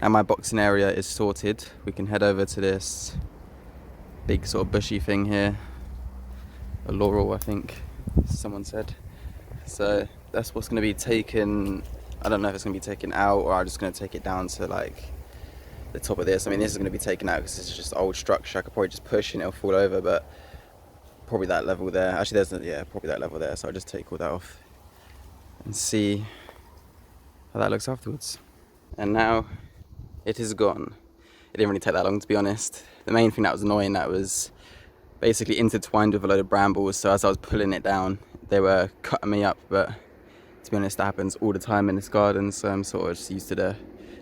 Now my boxing area is sorted. We can head over to this big sort of bushy thing here. A laurel, I think someone said. So that's what's going to be taken. I don't know if it's going to be taken out or I'm just going to take it down to like the top of this. I mean, this is going to be taken out because this is just old structure. I could probably just push and it'll fall over, but probably that level there. Actually, probably that level there. So I'll just take all that off and see how that looks afterwards. And now it is gone. It didn't really take that long, to be honest. The main thing that was annoying, that was basically intertwined with a load of brambles, so as I was pulling it down they were cutting me up, but to be honest that happens all the time in this garden, so I'm sort of just used to the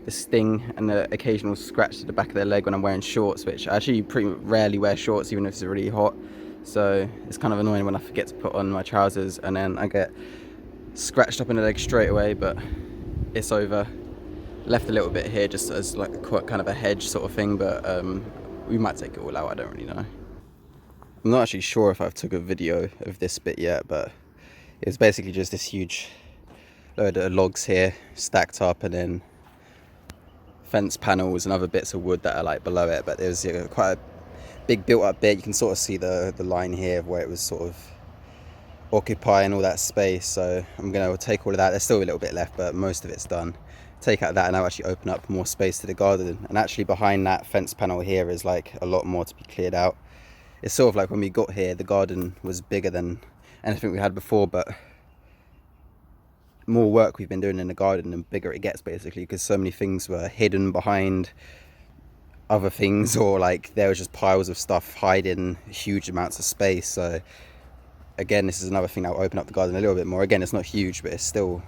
sting and the occasional scratch to the back of their leg when I'm wearing shorts, which I actually pretty rarely wear shorts even if it's really hot, so it's kind of annoying when I forget to put on my trousers and then I get scratched up in the leg straight away. But it's over. Left a little bit here just as like kind of a hedge sort of thing, but we might take it all out, I don't really know. I'm not actually sure if I've took a video of this bit yet, but it's basically just this huge load of logs here stacked up, and then fence panels and other bits of wood that are like below it, but there's quite a big built up bit. You can sort of see the line here of where it was sort of occupying all that space, so I'm going to take all of that. There's still a little bit left, but most of it's done. Take out that and I'll actually open up more space to the garden, and actually behind that fence panel here is like a lot more to be cleared out. It's sort of like when we got here the garden was bigger than anything we had before, but more work we've been doing in the garden and bigger it gets, basically, because so many things were hidden behind other things, or like there was just piles of stuff hiding huge amounts of space. So again, this is another thing that will open up the garden a little bit more. Again, it's not huge, but it's still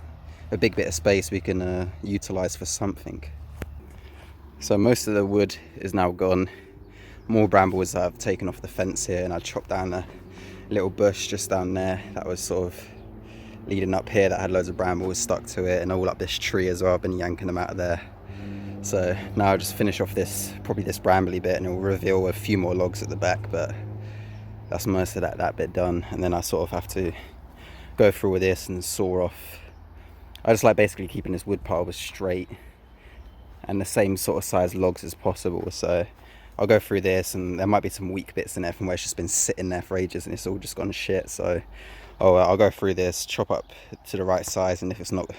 a big bit of space we can utilize for something. So most of the wood is now gone. More brambles I've taken off the fence here, and I chopped down a little bush just down there that was sort of leading up here that had loads of brambles stuck to it, and all up this tree as well. I've been yanking them out of there. So now I'll just finish off this, probably this brambly bit, and it'll reveal a few more logs at the back, but that's most of that bit done. And then I sort of have to go through with this and saw off. I just like basically keeping this wood pile as straight and the same sort of size logs as possible. So I'll go through this, and there might be some weak bits in there from where it's just been sitting there for ages and it's all just gone shit. So I'll go through this, chop up to the right size, and if it's not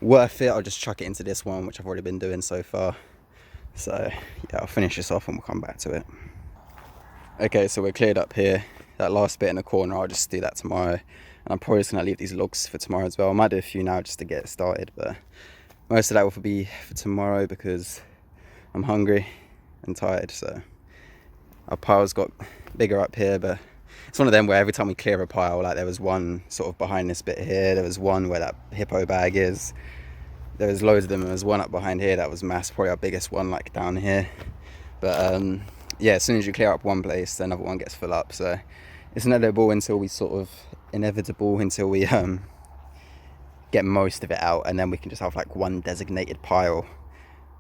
worth it, I'll just chuck it into this one, which I've already been doing so far. So yeah, I'll finish this off and we'll come back to it. Okay, so we're cleared up here. That last bit in the corner, I'll just do that tomorrow. And I'm probably just going to leave these logs for tomorrow as well. I might do a few now just to get it started, but most of that will be for tomorrow because I'm hungry and tired. So our piles got bigger up here, but it's one of them where every time we clear a pile, like there was one sort of behind this bit here, there was one where that hippo bag is, there was loads of them, and there was one up behind here that was mass, probably our biggest one, like down here. But yeah, as soon as you clear up one place, another one gets full up. So it's inevitable until we get most of it out, and then we can just have like one designated pile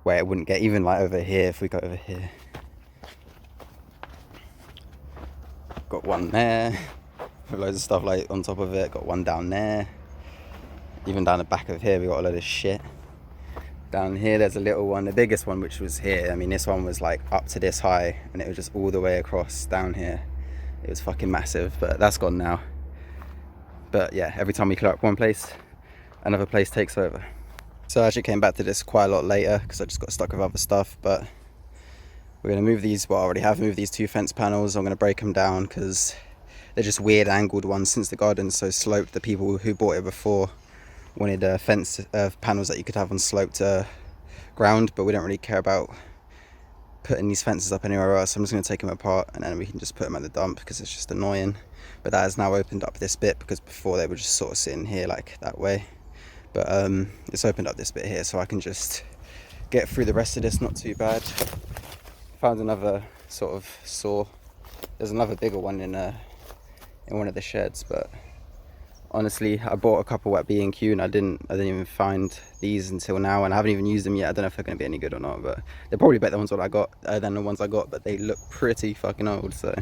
where it wouldn't get, even like over here, if we go over here, got one there with loads of stuff like on top of it, got one down there, even down the back of here we got a load of shit. Down here there's a little one, the biggest one, which was here. I mean, this one was like up to this high, and it was just all the way across down here. It was fucking massive, but that's gone now. But yeah, every time we clear up one place, another place takes over. So I actually came back to this quite a lot later because I just got stuck with other stuff, but we're going to move these, well I already have moved these two fence panels. I'm going to break them down because they're just weird angled ones. Since the garden's so sloped, the people who bought it before wanted fence panels that you could have on sloped ground, but we don't really care about putting these fences up anywhere else. So I'm just going to take them apart and then we can just put them at the dump because it's just annoying. But that has now opened up this bit because before they were just sort of sitting here like that way. But it's opened up this bit here, so I can just get through the rest of this not too bad. Found another sort of saw. There's another bigger one in one of the sheds, but honestly I bought a couple at B&Q and I didn't even find these until now, and I haven't even used them yet. I don't know if they're going to be any good or not, but they're probably better than the ones I got, but they look pretty fucking old. So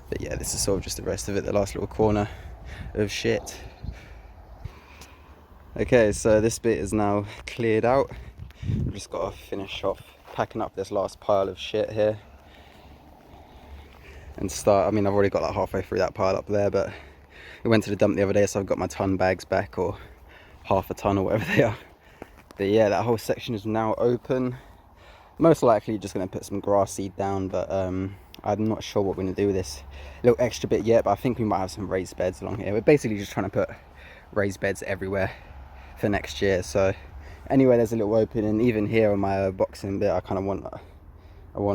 but yeah, this is sort of just the rest of it, the last little corner of shit. Okay, so this bit is now cleared out. I've just got to finish off packing up this last pile of shit here and start. I mean, I've already got like halfway through that pile up there, but we went to the dump the other day, so I've got my ton bags back, or half a ton or whatever they are. But yeah, that whole section is now open. Most likely just going to put some grass seed down, but I'm not sure what we're going to do with this little extra bit yet, but I think we might have some raised beds along here. We're basically just trying to put raised beds everywhere for next year. So anyway, there's a little opening. Even here on my boxing bit, I kind of want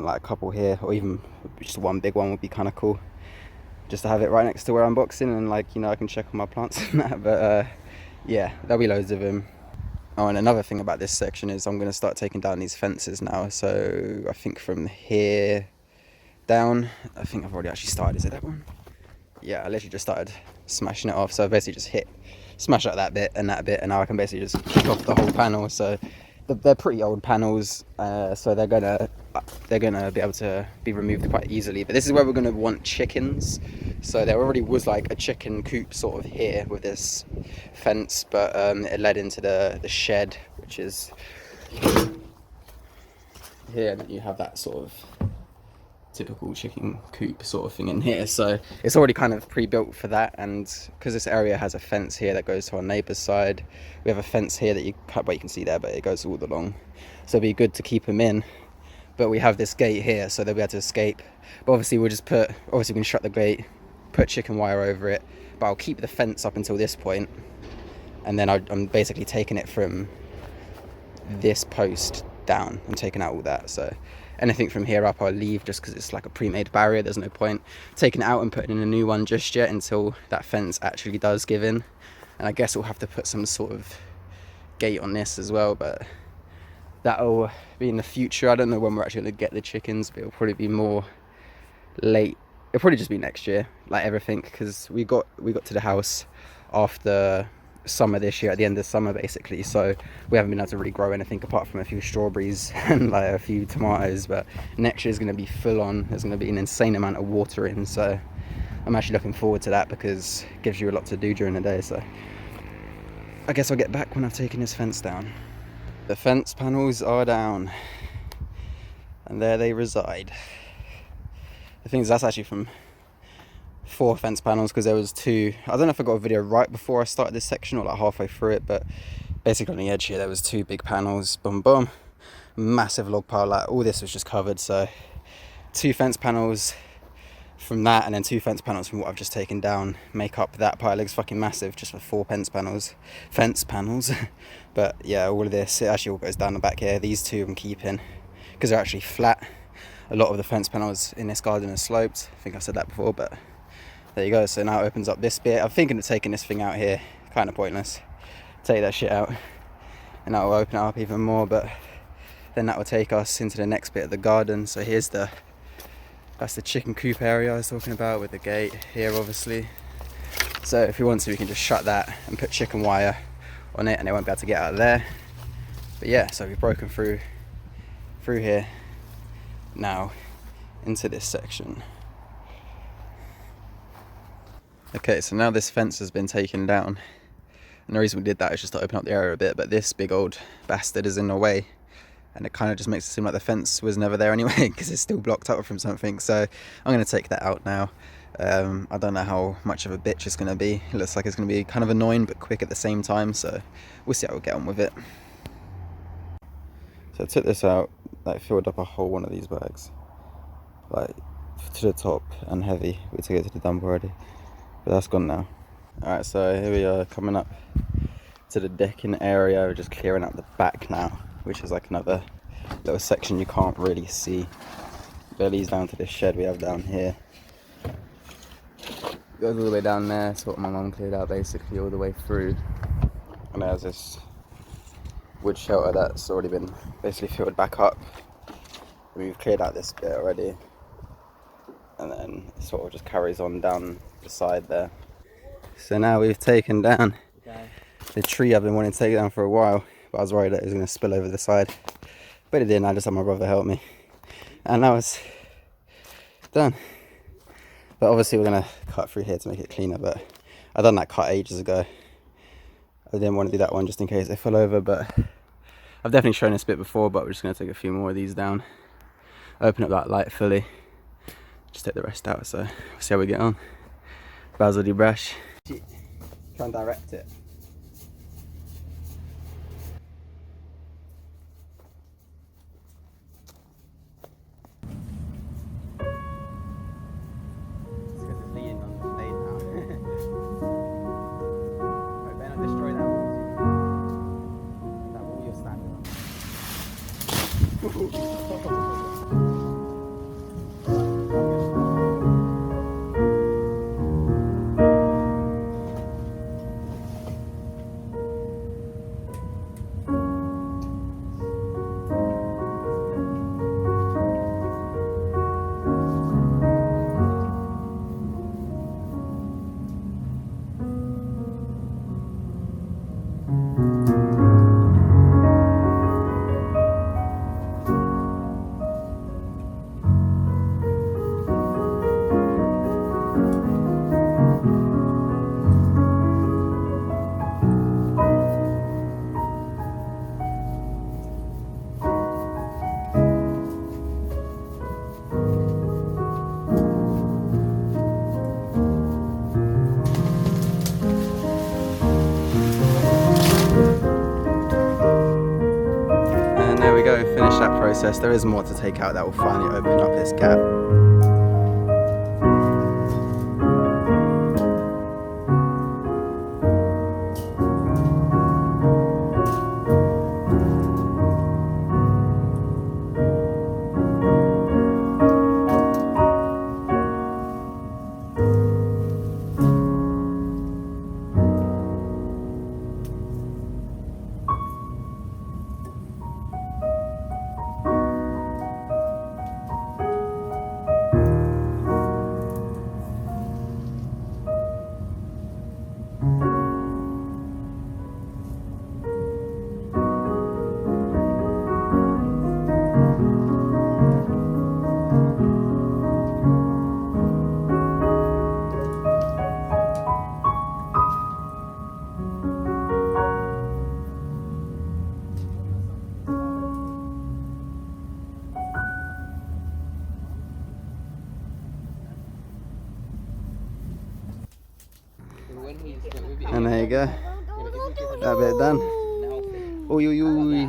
like a couple here, or even just one big one would be kind of cool, just to have it right next to where I'm boxing, and like, you know, I can check on my plants and that. But yeah, there'll be loads of them. Oh, and another thing about this section is I'm going to start taking down these fences now. So I think from here down, I think I've already actually started. Is it that one? Yeah, I literally just started smashing it off. So I basically just smash out that bit, and now I can basically just kick off the whole panel. So they're pretty old panels, so they're gonna be able to be removed quite easily. But this is where we're gonna want chickens. So there already was like a chicken coop sort of here with this fence, but it led into the shed, which is here. And you have that sort of typical chicken coop sort of thing in here, so it's already kind of pre-built for that. And because this area has a fence here that goes to our neighbour's side, we have a fence here that you can see there, but it goes all along, so it'd be good to keep them in. But we have this gate here, so they'll be able to escape. But obviously we can shut the gate, put chicken wire over it, but I'll keep the fence up until this point, and then I'm basically taking it from this post down and taking out all that. So anything from here up I'll leave, just because it's like a pre-made barrier. There's no point taking it out and putting in a new one just yet until that fence actually does give in. And I guess we'll have to put some sort of gate on this as well, but that'll be in the future. I don't know when we're actually going to get the chickens, but it'll probably be more late. It'll probably just be next year, like everything, because we got to the house after summer this year, at the end of summer basically, so we haven't been able to really grow anything apart from a few strawberries and like a few tomatoes. But next year is going to be full on. There's going to be an insane amount of watering, so I'm actually looking forward to that, because it gives you a lot to do during the day. So I guess I'll get back when I've taken this fence down. The fence panels are down, and there they reside. The thing is, that's actually from 4 fence panels, because there was 2. I don't know if I got a video right before I started this section or like halfway through it, but basically on the edge here there was 2 big panels, boom boom, massive log pile. Like all this was just covered. So 2 fence panels from that, and then 2 fence panels from what I've just taken down make up that pile. It's fucking massive just for 4 fence panels. But yeah, all of this, it actually all goes down the back here. These 2 I'm keeping because they're actually flat. A lot of the fence panels in this garden are sloped. I think I've said that before, but there you go. So now it opens up this bit. I'm thinking of taking this thing out here, kind of pointless. Take that shit out and that will open it up even more, but then that will take us into the next bit of the garden. So that's the chicken coop area I was talking about, with the gate here obviously. So if we want to, we can just shut that and put chicken wire on it, and they won't be able to get out of there. But yeah, so we've broken through here now into this section. Okay, so now this fence has been taken down, and the reason we did that is just to open up the area a bit, but this big old bastard is in the way, and it kind of just makes it seem like the fence was never there anyway, because it's still blocked up from something. So I'm going to take that out now. I don't know how much of a bitch it's going to be. It looks like it's going to be kind of annoying but quick at the same time, so we'll see how we get on with it. So I took this out, like filled up a whole one of these bags, like to the top and heavy. We took it to the dump already, but that's gone now. Alright, so here we are coming up to the decking area. We're just clearing out the back now, which is like another little section you can't really see. It leads down to this shed we have down here. Goes all the way down there. It's what my mum cleared out basically all the way through. And there's this wood shelter that's already been basically filled back up. We've cleared out this bit already, and then it sort of just carries on down the side there. So now we've taken down the tree I've been wanting to take down for a while, but I was worried that it was going to spill over the side, but it didn't. I just had my brother help me, and now it's done. But obviously we're going to cut through here to make it cleaner, but I've done that cut ages ago. I didn't want to do that one just in case it fell over, but I've definitely shown this bit before, but we're just going to take a few more of these down. Open up that light fully. Just take the rest out, so we'll see how we get on. Basil de brush. Try and direct it. Let's get the lean on the blade now. I better not destroy that wall. That wall you're standing on. There we go, finish that process. There is more to take out that will finally open up this gap. And there you go, that bit done. Oi, oi, oi.